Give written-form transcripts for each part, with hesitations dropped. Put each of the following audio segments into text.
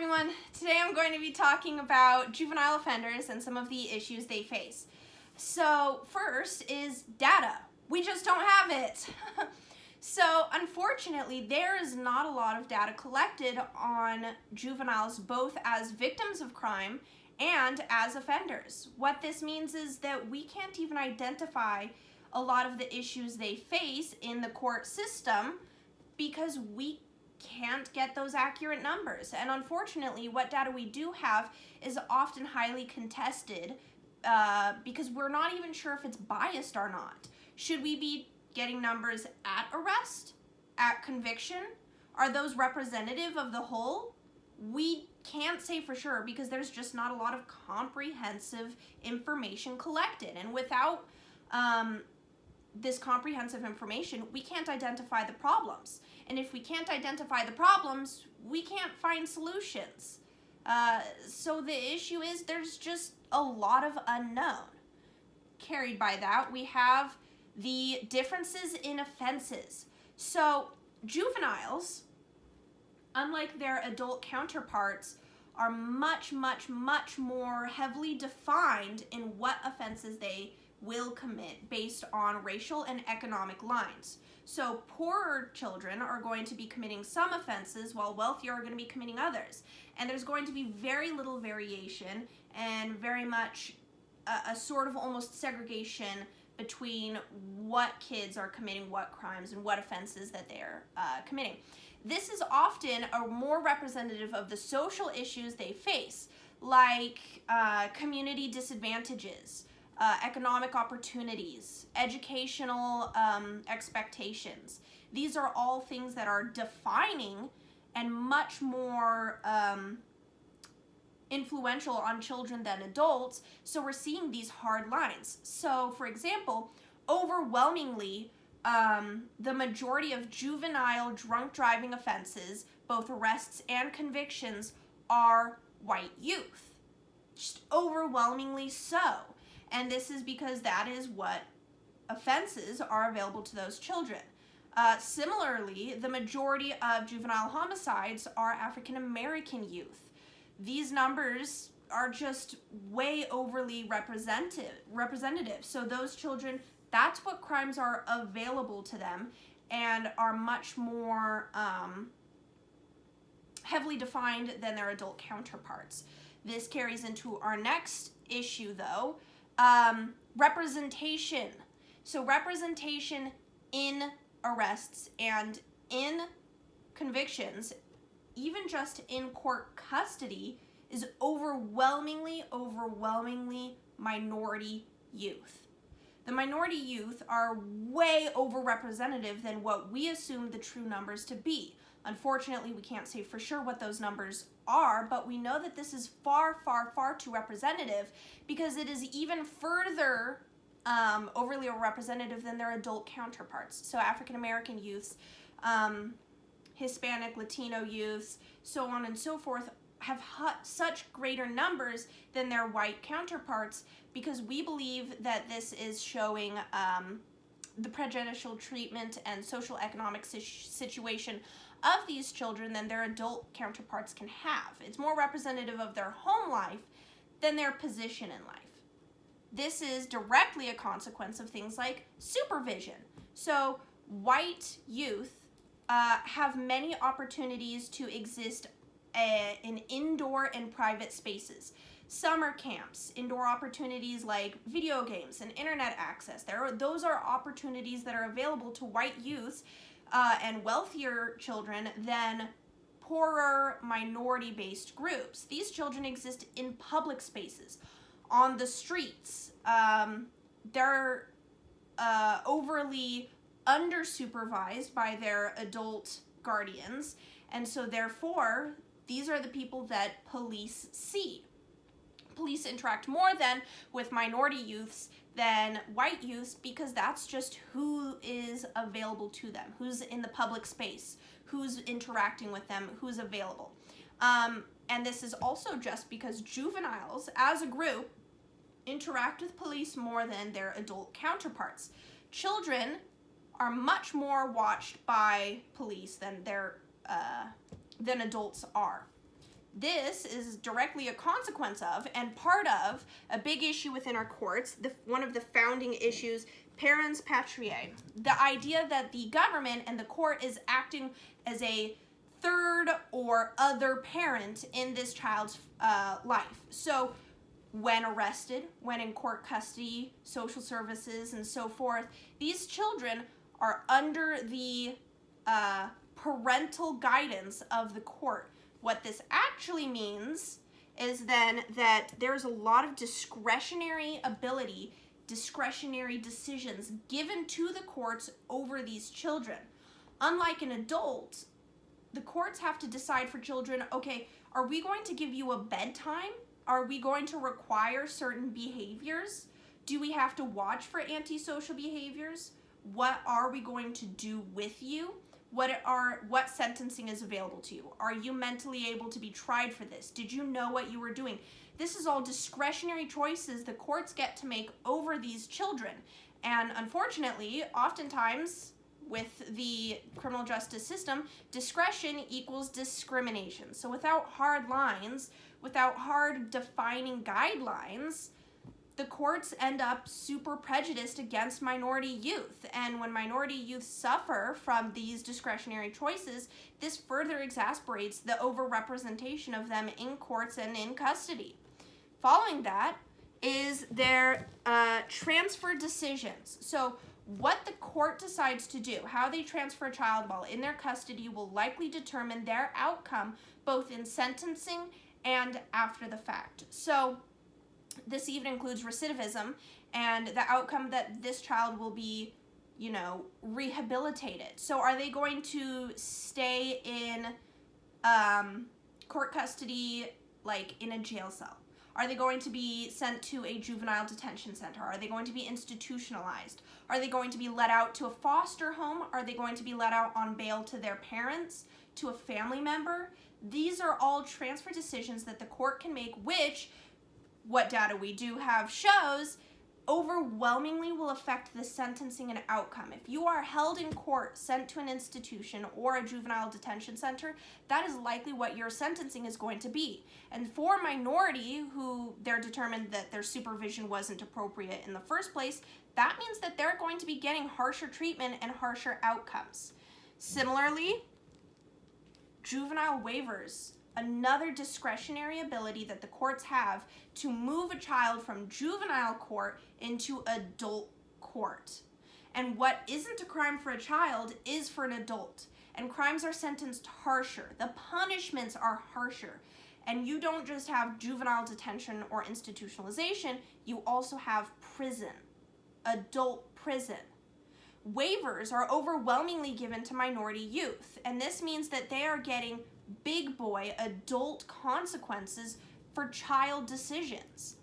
everyone. Today I'm going to be talking about juvenile offenders and some of the issues they face. So first is data. We just don't have it. So unfortunately, there is not a lot of data collected on juveniles, both as victims of crime and as offenders. What this means is that we can't even identify a lot of the issues they face in the court system because we can't get those accurate numbers. And unfortunately, what data we do have is often highly contested because we're not even sure if it's biased or not. Should we be getting numbers at arrest, at conviction? Are those representative of the whole? We can't say for sure because there's just not a lot of comprehensive information collected. And without this comprehensive information, we can't identify the problems. And if we can't identify the problems, we can't find solutions. So the issue is there's just a lot of unknown. Carried by that, we have the differences in offenses. So juveniles, unlike their adult counterparts, are much more heavily defined in what offenses they will commit based on racial and economic lines. So poorer children are going to be committing some offenses while wealthier are going to be committing others. And there's going to be very little variation and very much a sort of almost segregation between what kids are committing what crimes and what offenses that they're committing. This is often a more representative of the social issues they face, like community disadvantages, economic opportunities, educational expectations. These are all things that are defining and much more influential on children than adults, so we're seeing these hard lines. So, for example, overwhelmingly, the majority of juvenile drunk driving offenses, both arrests and convictions, are white youth. Just overwhelmingly so. And this is because that is what offenses are available to those children. Similarly, the majority of juvenile homicides are African American youth. These numbers are just way overly representative. So those children, that's what crimes are available to them and are much more heavily defined than their adult counterparts. This carries into our next issue, though. Representation. So representation in arrests and in convictions, even just in court custody, is overwhelmingly minority youth. The minority youth are way overrepresentative than what we assume the true numbers to be. Unfortunately, we can't say for sure what those numbers are, but we know that this is far too representative because it is even further overly representative than their adult counterparts. So African American youths, Hispanic, Latino youths, so on and so forth, have such greater numbers than their white counterparts because we believe that this is showing the prejudicial treatment and social economic situation of these children than their adult counterparts can have. It's more representative of their home life than their position in life. This is directly a consequence of things like supervision. So white youth have many opportunities to exist in indoor and private spaces. Summer camps, indoor opportunities like video games and internet access. Those are opportunities that are available to white youths and wealthier children than poorer minority-based groups. These children exist in public spaces, on the streets. They're overly undersupervised by their adult guardians, and so therefore these are the people that police see. Police interact more then with minority youths than white youths because that's just who is available to them, who's in the public space, who's interacting with them, who's available. And this is also just because juveniles as a group interact with police more than their adult counterparts. Children are much more watched by police than adults are. this is directly a consequence of and part of a big issue within our courts, one of the founding issues, parens patriae. The idea that the government and the court is acting as a third or other parent in this child's life. So when arrested, when in court custody, social services, and so forth, these children are under the parental guidance of the court. What this actually means is then that there's a lot of discretionary ability, discretionary decisions given to the courts over these children. Unlike an adult, the courts have to decide for children, okay, are we going to give you a bedtime? Are we going to require certain behaviors? Do we have to watch for antisocial behaviors? What are we going to do with you? What sentencing is available to you? Are you mentally able to be tried for this? Did you know what you were doing? This is all discretionary choices the courts get to make over these children. And unfortunately, oftentimes with the criminal justice system, discretion equals discrimination. So without hard lines, without hard defining guidelines, the courts end up super prejudiced against minority youth. And when minority youth suffer from these discretionary choices, this further exasperates the overrepresentation of them in courts and in custody. Following that is their transfer decisions. So what the court decides to do, how they transfer a child while in their custody, will likely determine their outcome both in sentencing and after the fact. So this even includes recidivism and the outcome that this child will be, rehabilitated. So are they going to stay in court custody, like in a jail cell? Are they going to be sent to a juvenile detention center? Are they going to be institutionalized? Are they going to be let out to a foster home? Are they going to be let out on bail to their parents, to a family member? These are all transfer decisions that the court can make, which, what data we do have shows, overwhelmingly will affect the sentencing and outcome. If you are held in court, sent to an institution or a juvenile detention center, that is likely what your sentencing is going to be. And for a minority who they're determined that their supervision wasn't appropriate in the first place, that means that they're going to be getting harsher treatment and harsher outcomes. Similarly, juvenile waivers, another discretionary ability that the courts have to move a child from juvenile court into adult court. And what isn't a crime for a child is for an adult. And crimes are sentenced harsher. The punishments are harsher. And you don't just have juvenile detention or institutionalization, you also have prison, adult prison. Waivers are overwhelmingly given to minority youth, and this means that they are getting big boy adult consequences for child decisions.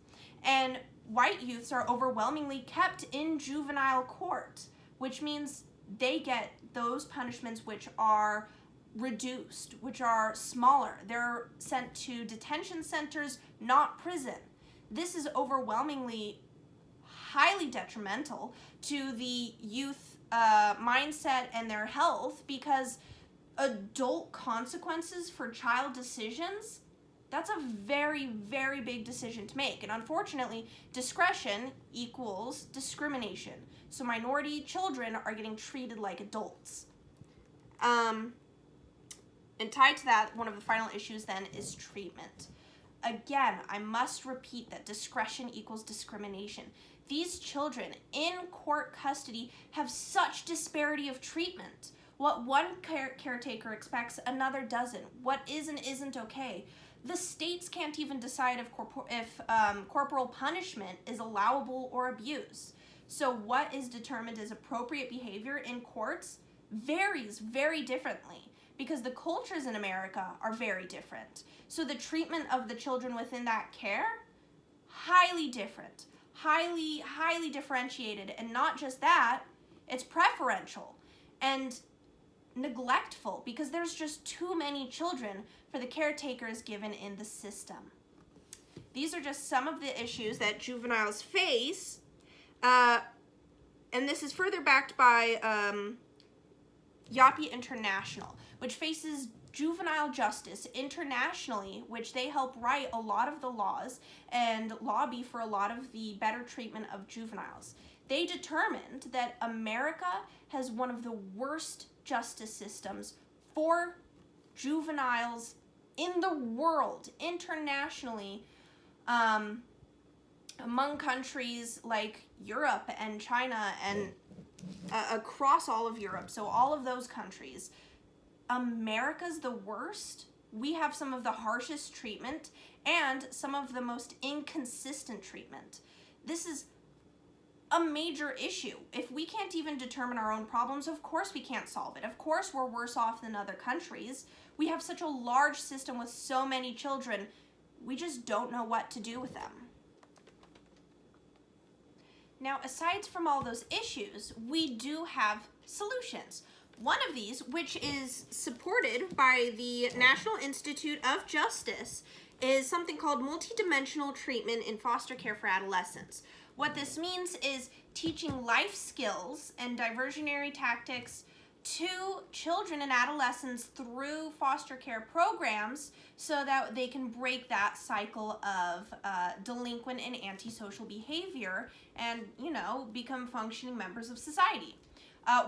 And white youths are overwhelmingly kept in juvenile court, which means they get those punishments which are reduced, which are smaller. They're sent to detention centers, not prison. This is overwhelmingly highly detrimental to the youth mindset and their health, because adult consequences for child decisions, that's a very, very big decision to make. And unfortunately, discretion equals discrimination. So minority children are getting treated like adults. And tied to that, one of the final issues then is treatment. Again, I must repeat that discretion equals discrimination. These children in court custody have such disparity of treatment. What one caretaker expects, another doesn't. What is and isn't okay. The states can't even decide if corporal punishment is allowable or abuse. So what is determined as appropriate behavior in courts varies very differently, because the cultures in America are very different. So the treatment of the children within that care, highly different, highly differentiated. And not just that, it's preferential and neglectful, because there's just too many children for the caretakers given in the system. These are just some of the issues that juveniles face, and this is further backed by YAPI International, which faces juvenile justice internationally, which they help write a lot of the laws and lobby for a lot of the better treatment of juveniles. They determined that America has one of the worst justice systems for juveniles in the world, internationally, among countries like Europe and China and across all of Europe. So all of those countries, America's the worst. We have some of the harshest treatment and some of the most inconsistent treatment. This is a major issue. If we can't even determine our own problems, of course we can't solve it. Of course we're worse off than other countries. We have such a large system with so many children, we just don't know what to do with them. Now, aside from all those issues, we do have solutions. One of these, which is supported by the National Institute of Justice, is something called multidimensional treatment in foster care for adolescents. What this means is teaching life skills and diversionary tactics to children and adolescents through foster care programs so that they can break that cycle of delinquent and antisocial behavior and, become functioning members of society.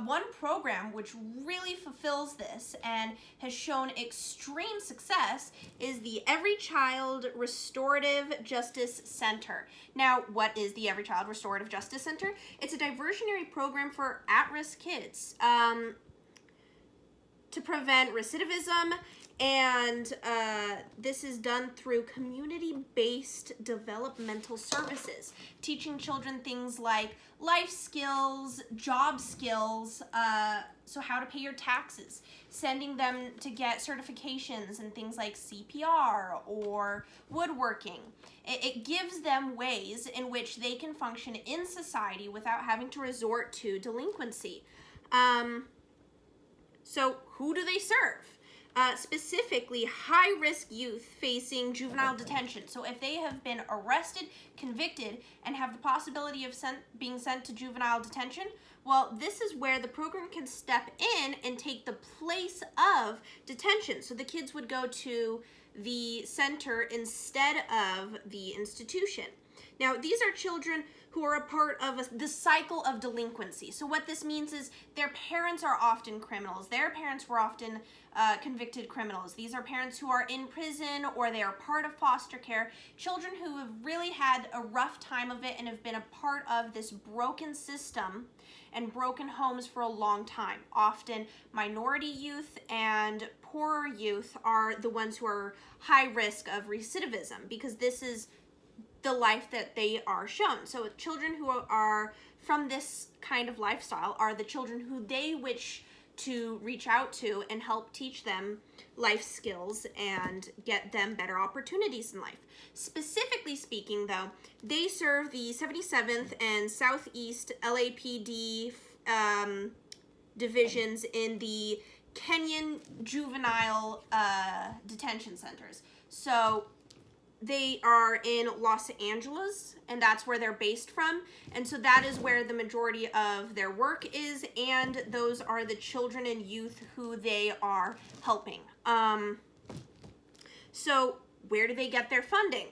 One program which really fulfills this and has shown extreme success is the Every Child Restorative Justice Center. Now, what is the Every Child Restorative Justice Center? It's a diversionary program for at-risk kids to prevent recidivism, and this is done through community-based developmental services, teaching children things like life skills, job skills, so how to pay your taxes, sending them to get certifications in things like CPR or woodworking. It gives them ways in which they can function in society without having to resort to delinquency. So who do they serve? Specifically, high-risk youth facing juvenile detention. So if they have been arrested, convicted, and have the possibility of being sent to juvenile detention, well, this is where the program can step in and take the place of detention. So the kids would go to the center instead of the institution. Now, these are children who are a part of the cycle of delinquency. So what this means is their parents are often criminals. Their parents were often convicted criminals. These are parents who are in prison or they are part of foster care. Children who have really had a rough time of it and have been a part of this broken system and broken homes for a long time. Often minority youth and poorer youth are the ones who are high risk of recidivism because this is the life that they are shown. So children who are from this kind of lifestyle are the children who they wish to reach out to and help teach them life skills and get them better opportunities in life. Specifically speaking, though, they serve the 77th and Southeast LAPD divisions in the Kenyan juvenile detention centers. So they are in Los Angeles, and that's where they're based from. And so that is where the majority of their work is, and those are the children and youth who they are helping. So where do they get their funding?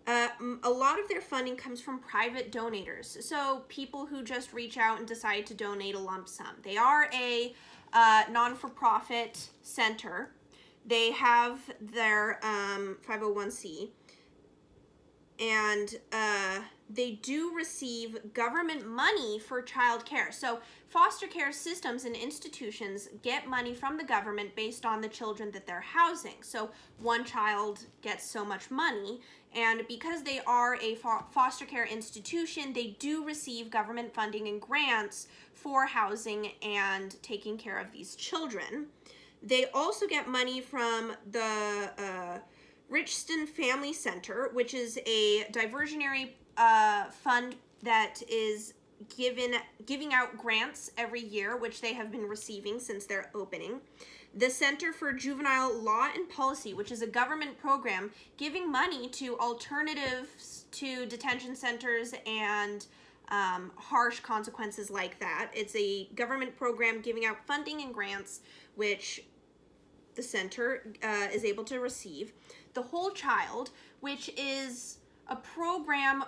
A lot of their funding comes from private donators. So people who just reach out and decide to donate a lump sum. They are a non-for-profit center. They have their 501c, and they do receive government money for child care. So foster care systems and institutions get money from the government based on the children that they're housing. So one child gets so much money, and because they are a foster care institution, they do receive government funding and grants for housing and taking care of these children. They also get money from the Richton Family Center, which is a diversionary fund that is giving out grants every year, which they have been receiving since their opening. The Center for Juvenile Law and Policy, which is a government program giving money to alternatives to detention centers and harsh consequences like that. It's a government program giving out funding and grants, which the center is able to receive. The Whole Child, which is a program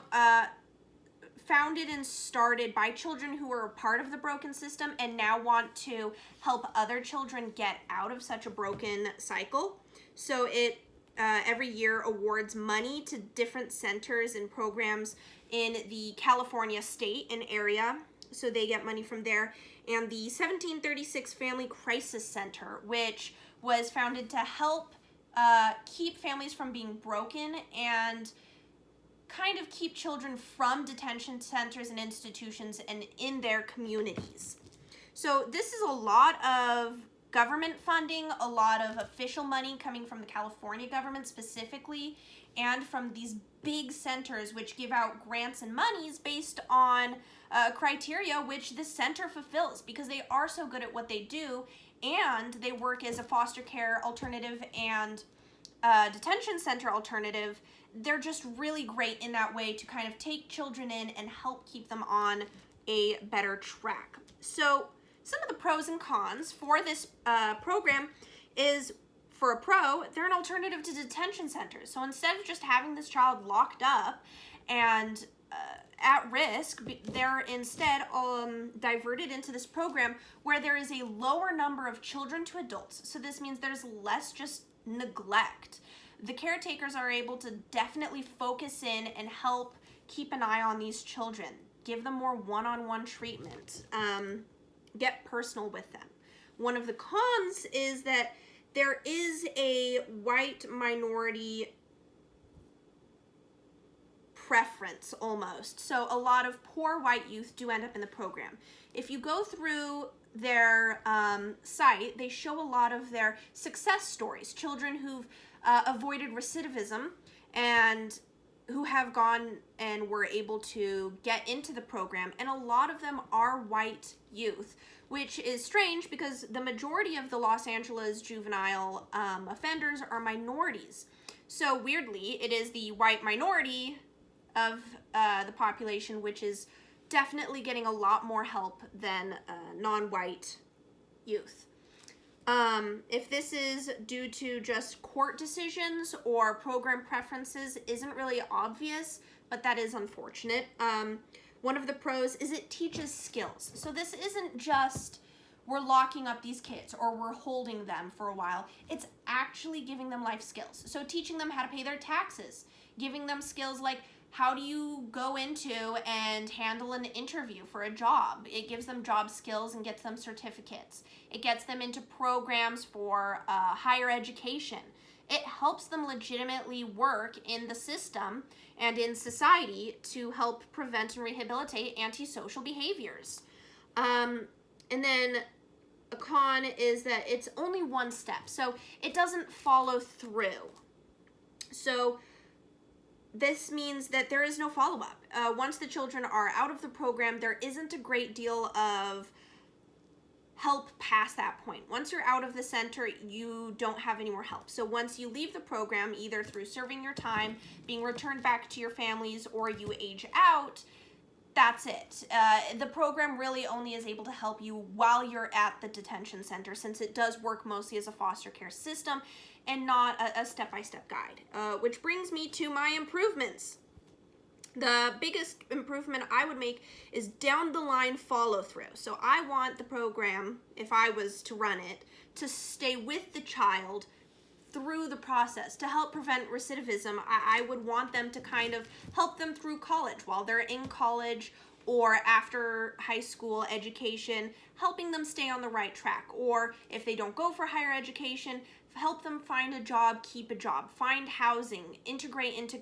founded and started by children who are a part of the broken system and now want to help other children get out of such a broken cycle. So it every year awards money to different centers and programs in the California state and area. So they get money from there. And the 1736 Family Crisis Center, which was founded to help keep families from being broken and kind of keep children from detention centers and institutions and in their communities. So this is a lot of government funding, a lot of official money coming from the California government specifically, and from these big centers which give out grants and monies based on criteria which the center fulfills because they are so good at what they do, and they work as a foster care alternative and detention center alternative. They're just really great in that way to kind of take children in and help keep them on a better track. So some of the pros and cons for this program is, for a pro, they're an alternative to detention centers. So instead of just having this child locked up and at risk, they're instead diverted into this program where there is a lower number of children to adults. So this means there's less just neglect. The caretakers are able to definitely focus in and help keep an eye on these children, give them more one-on-one treatment, get personal with them. One of the cons is that there is a white minority preference almost. So a lot of poor white youth do end up in the program. If you go through their site, they show a lot of their success stories, children who've avoided recidivism and who have gone and were able to get into the program, and a lot of them are white youth, which is strange because the majority of the Los Angeles juvenile offenders are minorities. So weirdly, it is the white minority of the population which is definitely getting a lot more help than non-white youth. If this is due to just court decisions or program preferences isn't really obvious, but that is unfortunate. One of the pros is it teaches skills. So this isn't just we're locking up these kids or we're holding them for a while. It's actually giving them life skills. So teaching them how to pay their taxes, giving them skills like how do you go into and handle an interview for a job? It gives them job skills and gets them certificates. It gets them into programs for higher education. It helps them legitimately work in the system and in society to help prevent and rehabilitate antisocial behaviors. And then a con is that it's only one step, so it doesn't follow through. So this means that there is no follow-up. Once the children are out of the program, there isn't a great deal of help past that point. Once you're out of the center, you don't have any more help. So once you leave the program, either through serving your time, being returned back to your families, or you age out, that's it. The program really only is able to help you while you're at the detention center, since it does work mostly as a foster care system and not a step-by-step guide. Which brings me to my improvements. The biggest improvement I would make is down the line follow-through. So I want the program, if I was to run it, to stay with the child through the process to help prevent recidivism. I would want them to kind of help them through college while they're in college or after high school education, helping them stay on the right track. Or if they don't go for higher education, help them find a job, keep a job, find housing, integrate into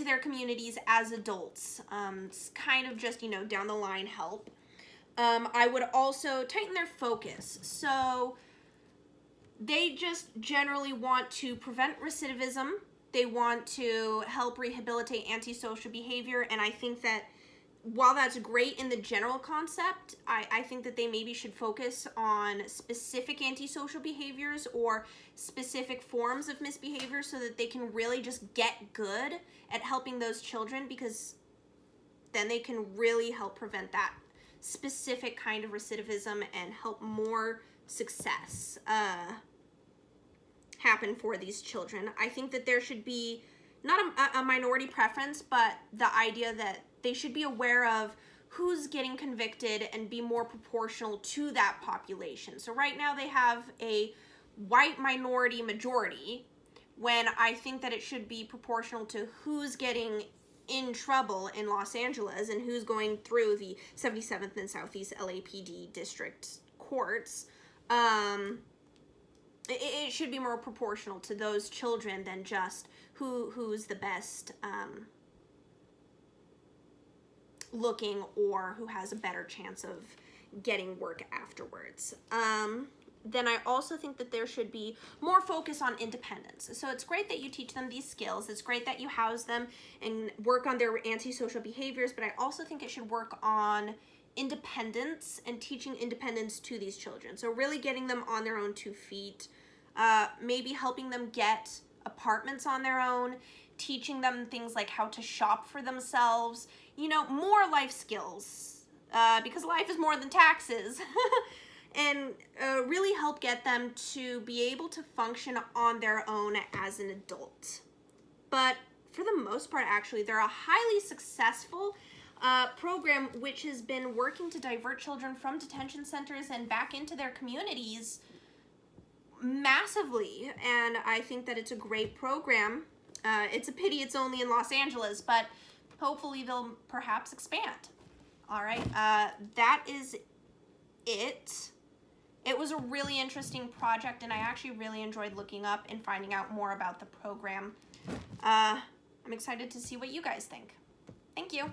their communities as adults. It's kind of just, down the line help. I would also tighten their focus. So they just generally want to prevent recidivism. They want to help rehabilitate antisocial behavior. And I think that while that's great in the general concept, I think that they maybe should focus on specific antisocial behaviors or specific forms of misbehavior so that they can really just get good at helping those children, because then they can really help prevent that specific kind of recidivism and help more success. happen for these children. I think that there should be not a minority preference, but the idea that they should be aware of who's getting convicted and be more proportional to that population. So right now they have a white minority majority, when I think that it should be proportional to who's getting in trouble in Los Angeles and who's going through the 77th and Southeast LAPD district courts. It should be more proportional to those children than just who's the best looking or who has a better chance of getting work afterwards. Then I also think that there should be more focus on independence. So it's great that you teach them these skills. It's great that you house them and work on their antisocial behaviors, but I also think it should work on independence and teaching independence to these children. So really getting them on their own 2 feet, maybe helping them get apartments on their own, teaching them things like how to shop for themselves, you know, more life skills, because life is more than taxes. And really help get them to be able to function on their own as an adult. But for the most part, actually, they're a highly successful program which has been working to divert children from detention centers and back into their communities massively. And I think that it's a great program. It's a pity it's only in Los Angeles, but hopefully they'll perhaps expand. All right, that is it. It was a really interesting project, and I actually really enjoyed looking up and finding out more about the program. I'm excited to see what you guys think. Thank you.